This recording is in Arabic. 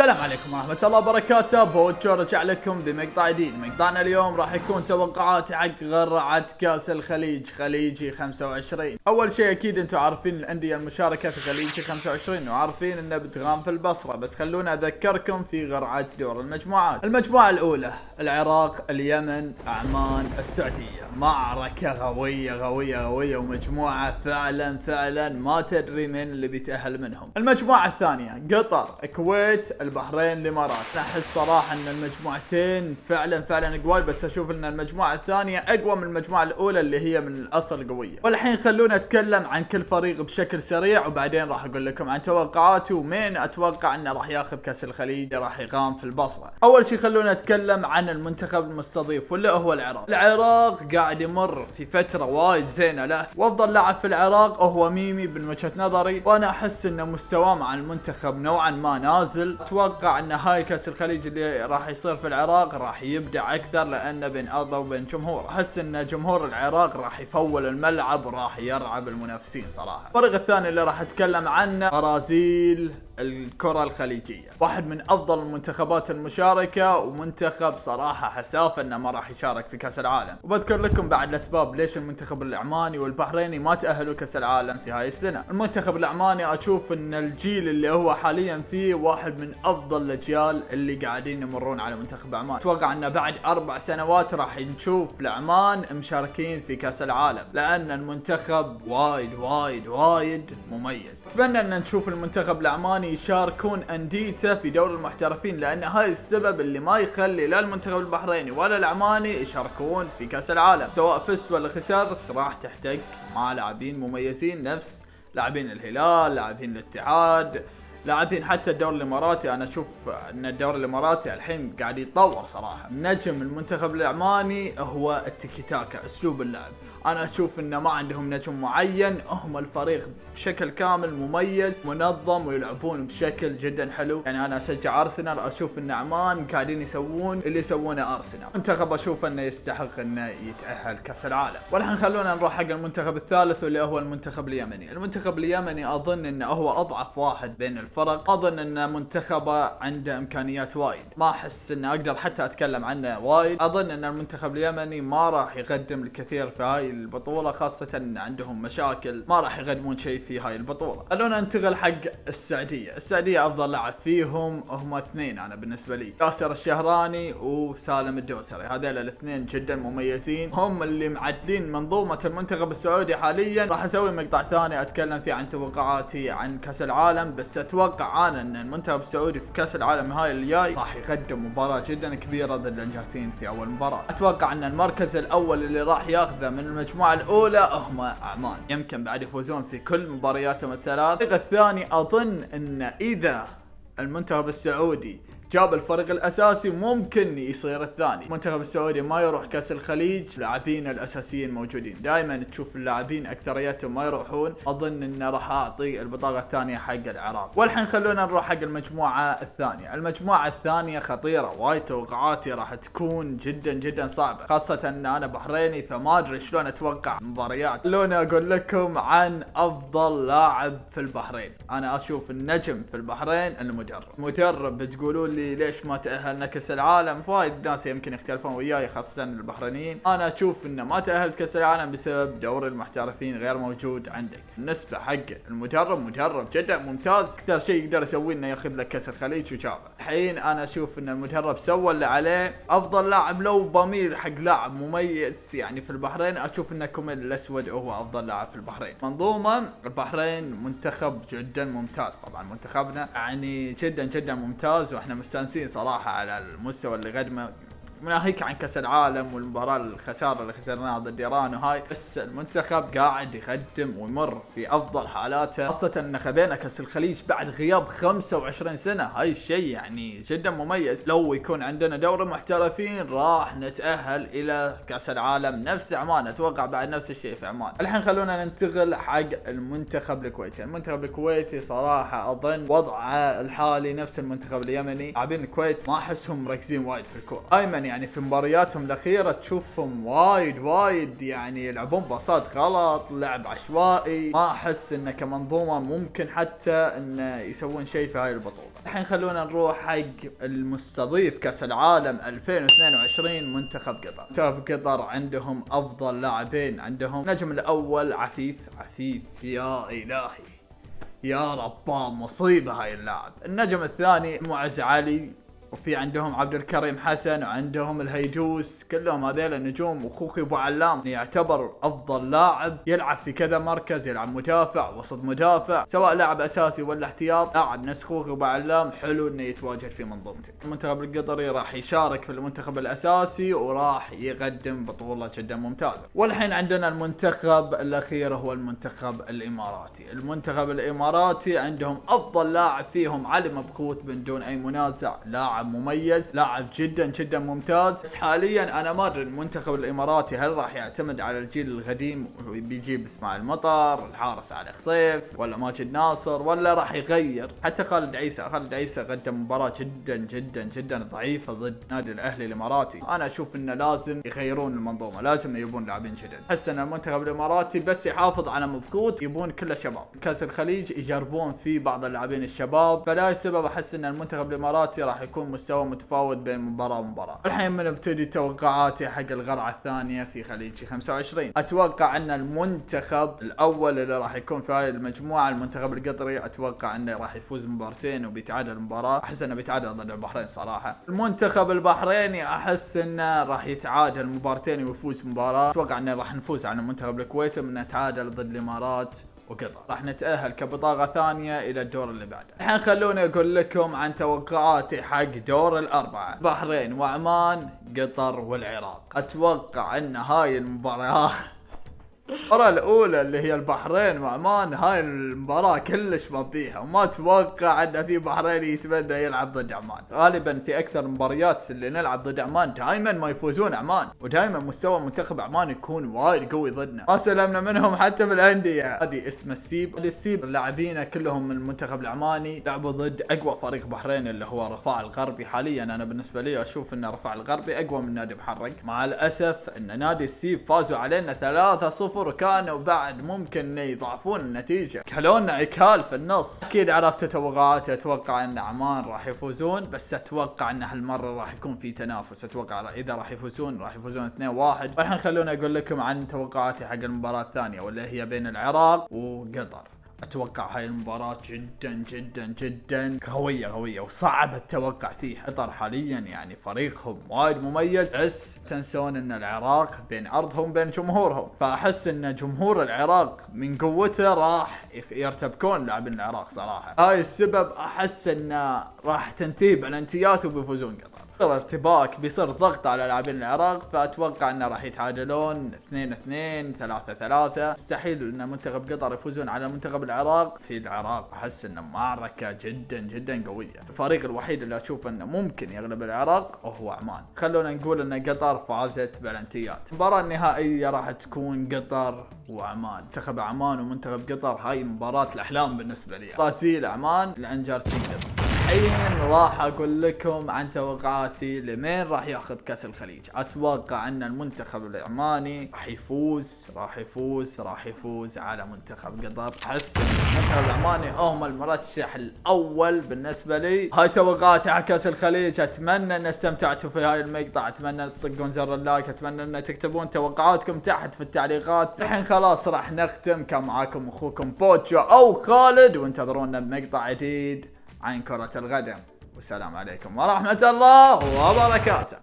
السلام عليكم ورحمة الله وبركاته. بوتشو رجع لكم بمقطع جديد. مقطعنا اليوم راح يكون توقعات حق غرعة كاس الخليج خليجي 25. اول شيء اكيد انتم عارفين الاندية المشاركة في خليجي 25 وعارفين انه بتغام في البصرة، بس خلونا اذكركم في غرعة دور المجموعات. المجموعة الاولى العراق، اليمن، عمان، السعودية. معركة غوية ومجموعة فعلا ما تدري من اللي بيتأهل منهم. المجموعة الثانية قطر، الكويت، البحرين، الامارات. احس صراحة ان المجموعتين فعلا قوي، بس اشوف ان المجموعة الثانية اقوى من المجموعة الاولى اللي هي من الاصل قوية. والحين خلونا نتكلم عن كل فريق بشكل سريع، وبعدين راح اقول لكم عن توقعاتي ومين اتوقع انه راح ياخذ كاس الخليج راح يقام في البصرة. اول شيء خلونا نتكلم عن المنتخب المستضيف واللي هو العراق. العراق قاعد يمر في فترة وايد زينة له، وافضل لاعب في العراق هو ميمي من وجهة نظري، وانا احس ان مستواه مع المنتخب نوعا ما نازل. اتوقع ان هاي كاس الخليج اللي راح يصير في العراق راح يبدع اكثر، لانه بين ارضه وبين جمهور. احس ان جمهور العراق راح يفول الملعب وراح يرعب المنافسين صراحة. الفريق الثاني اللي راح اتكلم عنه برازيل، الكرة الخليجية، واحد من افضل المنتخبات المشاركة، ومنتخب صراحة حساف انه ما راح يشارك في كاس العالم. وبذكر لكم بعد الاسباب ليش المنتخب العماني والبحريني ما تأهلوا كاس العالم في هاي السنة. المنتخب العماني اشوف ان الجيل اللي هو حاليا فيه واحد من افضل الاجيال اللي قاعدين يمرون على منتخب عمان. اتوقع ان بعد 4 سنوات راح نشوف العمان مشاركين في كاس العالم، لان المنتخب وايد مميز. اتمنى ان نشوف المنتخب العماني يشاركون انديته في دور المحترفين، لان هاي السبب اللي ما يخلي لا المنتخب البحريني ولا العماني يشاركون في كاس العالم. سواء فزت ولا خسرت راح تحتك مع لاعبين مميزين نفس لاعبين الهلال، لاعبين الاتحاد، لاعبين حتى الدوري الاماراتي. انا اشوف ان الدوري الاماراتي الحين قاعد يتطور صراحه. نجم المنتخب العماني هو التيكي تاكا، اسلوب اللعب. انا اشوف ان ما عندهم نجم معين، هم الفريق بشكل كامل مميز منظم ويلعبون بشكل جدا حلو. يعني انا اشجع ارسنال، اشوف ان عمان قاعدين يسوون اللي يسوونه ارسنال. منتخب اشوف انه يستحق انه يتأهل كاس العالم. والحين خلونا نروح حق المنتخب الثالث واللي هو المنتخب اليمني. المنتخب اليمني اظن انه هو اضعف واحد بين الفرق. اظن ان منتخبه عنده امكانيات وايد، ما احس ان اقدر حتى اتكلم عنه وايد. اظن ان المنتخب اليمني ما راح يقدم الكثير في هاي البطولة، خاصة ان عندهم مشاكل، ما راح يقدمون شيء في هاي البطولة. خلونا ننتقل حق السعودية. السعودية افضل لاعب فيهم هم اثنين انا بالنسبة لي، ياسر الشهراني وسالم الدوسري. هذول الاثنين جدا مميزين، هم اللي معدلين منظومة المنتخب السعودي حاليا. راح اسوي مقطع ثاني اتكلم فيه عن توقعاتي عن كاس العالم، بس اتوقع انا ان المنتخب السعودي في كاس العالم هاي الجاي راح يقدم مباراة جدا كبيرة ضد الارجنتين في اول مباراة. اتوقع ان المركز الاول اللي راح ياخذه من المجموعة الاولى هم عمان، يمكن بعد يفوزون في كل مبارياتهم الثلاث. الفريق الثاني اظن ان اذا المنتخب السعودي جاب الفريق الاساسي ممكن يصير الثاني. المنتخب السعودي ما يروح كاس الخليج، لاعبين الاساسيين موجودين. دائما تشوف اللاعبين اكثريتهم ما يروحون. اظن ان راح اعطي البطاقه الثانيه حق العراق. والحين خلونا نروح حق المجموعه الثانيه. المجموعه الثانيه خطيره وايد، توقعاتي راح تكون جدا صعبه، خاصه ان انا بحريني فما ادري شلون اتوقع مباريات. خلوني اقول لكم عن افضل لاعب في البحرين. انا اشوف النجم في البحرين المدرب. بتقولوا لي ليش ما تأهلنا كاس العالم؟ فوايد ناس يمكن يختلفون وياي، خاصة البحرينيين. انا اشوف انه ما تأهلت كاس العالم بسبب دوري المحترفين غير موجود عندك. بالنسبة حق المدرب، مدرب جدا ممتاز، اكثر شيء يقدر يسويه انه ياخذ لك كاس الخليج وجابه. الحين انا اشوف ان المدرب سوى اللي عليه. افضل لاعب لو بميل حق لاعب مميز يعني في البحرين، اشوف ان كوميل الاسود هو افضل لاعب في البحرين. منظومة البحرين منتخب جدا ممتاز، طبعا منتخبنا يعني جدا ممتاز، واحنا مستانسين صراحة على المستوى اللي قدمه. ناهيك عن كاس العالم والمباراة الخسارة اللي خسرناها ضد ايران وهاي، بس المنتخب قاعد يقدم ويمر في افضل حالاته، خاصة ان خذينا كاس الخليج بعد غياب 25 سنة. هاي الشيء يعني جدا مميز. لو يكون عندنا دوري محترفين راح نتأهل الى كاس العالم نفس عمان. اتوقع بعد نفس الشيء في عمان. الحين خلونا ننتقل حق المنتخب الكويتي. المنتخب الكويتي صراحة اظن وضعه الحالي نفس المنتخب اليمني. لاعبين الكويت ما احسهم مركزين وايد في الكورة. ايمن يعني في مبارياتهم الاخيره تشوفهم وايد يعني يلعبون باصات غلط، لعب عشوائي. ما احس انه كمنظومه ممكن حتى انه يسوون شيء في هاي البطوله. الحين خلونا نروح حق المستضيف كاس العالم 2022 منتخب قطر. منتخب قطر عندهم افضل لاعبين، عندهم النجم الاول عفيف يا الهي يا رباه مصيبه هاي اللاعب. النجم الثاني معز علي، وفي عندهم عبد الكريم حسن، وعندهم الهيدوس. كلهم هذيل النجوم. وخوخي ابو علام يعتبر افضل لاعب، يلعب في كذا مركز، يلعب مدافع، وسط مدافع، سواء لاعب اساسي ولا احتياط. لاعب نفس خوخي ابو علام حلو انه يتواجد في منظومتك. المنتخب القطري راح يشارك في المنتخب الاساسي وراح يقدم بطولة جدا ممتازة. والحين عندنا المنتخب الاخير هو المنتخب الاماراتي. المنتخب الاماراتي عندهم افضل لاعب فيهم علي مبخوت من دون اي منازع. لاعب مميز، لاعب جدا ممتاز. بس حاليا انا ما ادري المنتخب الاماراتي هل راح يعتمد على الجيل القديم وبيجيب اسماعيل مطر، الحارس علي خصيف، ولا ماجد ناصر، ولا راح يغير. حتى خالد عيسى قدم مباراة جدا ضعيفة ضد نادي الاهلي الاماراتي. انا اشوف انه لازم يغيرون المنظومة، لازم يبون لاعبين جدد. احس ان المنتخب الاماراتي بس يحافظ على مبخوت، يبون كله شباب. كاس الخليج يجربون فيه بعض اللاعبين الشباب، فلا سبب احس ان المنتخب الاماراتي راح يكون مستوى متفاوت بين مباراة ومباراة. الحين بنبتدي توقعاتي حق القرعة الثانية في خليجي 25. اتوقع ان المنتخب الاول اللي راح يكون في هاي المجموعة المنتخب القطري، اتوقع انه راح يفوز مبارتين وبيتعادل مباراة. احس انه بيتعادل ضد البحرين صراحة. المنتخب البحريني احس انه راح يتعادل مبارتين ويفوز مباراة. اتوقع انه راح نفوز على منتخب الكويت من نتعادل ضد الامارات وقطر. راح نتأهل كبطاقة ثانية الى الدور اللي بعده. الحين خلوني اقول لكم عن توقعاتي حق دور الاربعة: البحرين وعمان، قطر والعراق. اتوقع ان هاي المباراة المباراة الأولى اللي هي البحرين وعمان، هاي المباراة كلش ما بيها، وما أتوقع أن في بحريني يتمنى يلعب ضد عمان. غالبا في أكثر المباريات اللي نلعب ضد عمان دائما ما يفوزون عمان، ودائما مستوى منتخب عمان يكون وايد قوي ضدنا. ما سلمنا منهم حتى بالأندية. هذه اسمه السيب. اللاعبين كلهم من المنتخب العماني لعبوا ضد أقوى فريق بحرين اللي هو رفاع الغربي. حاليا أنا بالنسبة لي أشوف أن رفاع الغربي أقوى من نادي محرق. مع الأسف أن نادي السيب فازوا علينا 3-0، وكانوا بعد ممكن يضعفون النتيجة، كلونا عكال في النص. اكيد عرفت توقعاتي. اتوقع ان عمان راح يفوزون، بس اتوقع ان هالمرة راح يكون في تنافس. اتوقع اذا راح يفوزون 2-1. والحين خلوني اقول لكم عن توقعاتي حق المباراة الثانية واللي هي بين العراق وقطر. اتوقع هاي المباراة جدا قوية وصعب التوقع فيها. قطر حاليا يعني فريقهم وايد مميز، بس تنسون ان العراق بين ارضهم بين جمهورهم، فاحس ان جمهور العراق من قوته راح يرتبكون لاعبين العراق صراحة. هاي السبب احس ان راح تنتهي بالانتيات وبيفوزون قطر. ارتباك بيصير ضغط على لاعبين العراق، فاتوقع انه راح يتعادلون 2-2 3-3. مستحيل ان منتخب قطر يفوزون على منتخب العراق. في العراق احس انه معركة جدا قوية. الفريق الوحيد اللي اشوف انه ممكن يغلب العراق وهو عمان. خلونا نقول ان قطر فازت بالانتيات. المباراة النهائية راح تكون قطر وعمان. منتخب عمان ومنتخب قطر هاي مباراة الاحلام بالنسبة لي. برازيل عمان، الانجرتين قطر. الحين راح اقول لكم عن توقعاتي لمين راح ياخذ كاس الخليج. اتوقع ان المنتخب العماني راح يفوز على منتخب قطر. احس المنتخب العماني هم المرشح الاول بالنسبه لي. هاي توقعاتي على كاس الخليج. اتمنى ان استمتعتوا في هاي المقطع، اتمنى تطقون زر اللايك، اتمنى ان تكتبون توقعاتكم تحت في التعليقات. الحين خلاص راح نختم. كان معاكم اخوكم بوتشو او خالد، وانتظرونا بمقطع جديد عن كرة القدم. والسلام عليكم ورحمة الله وبركاته.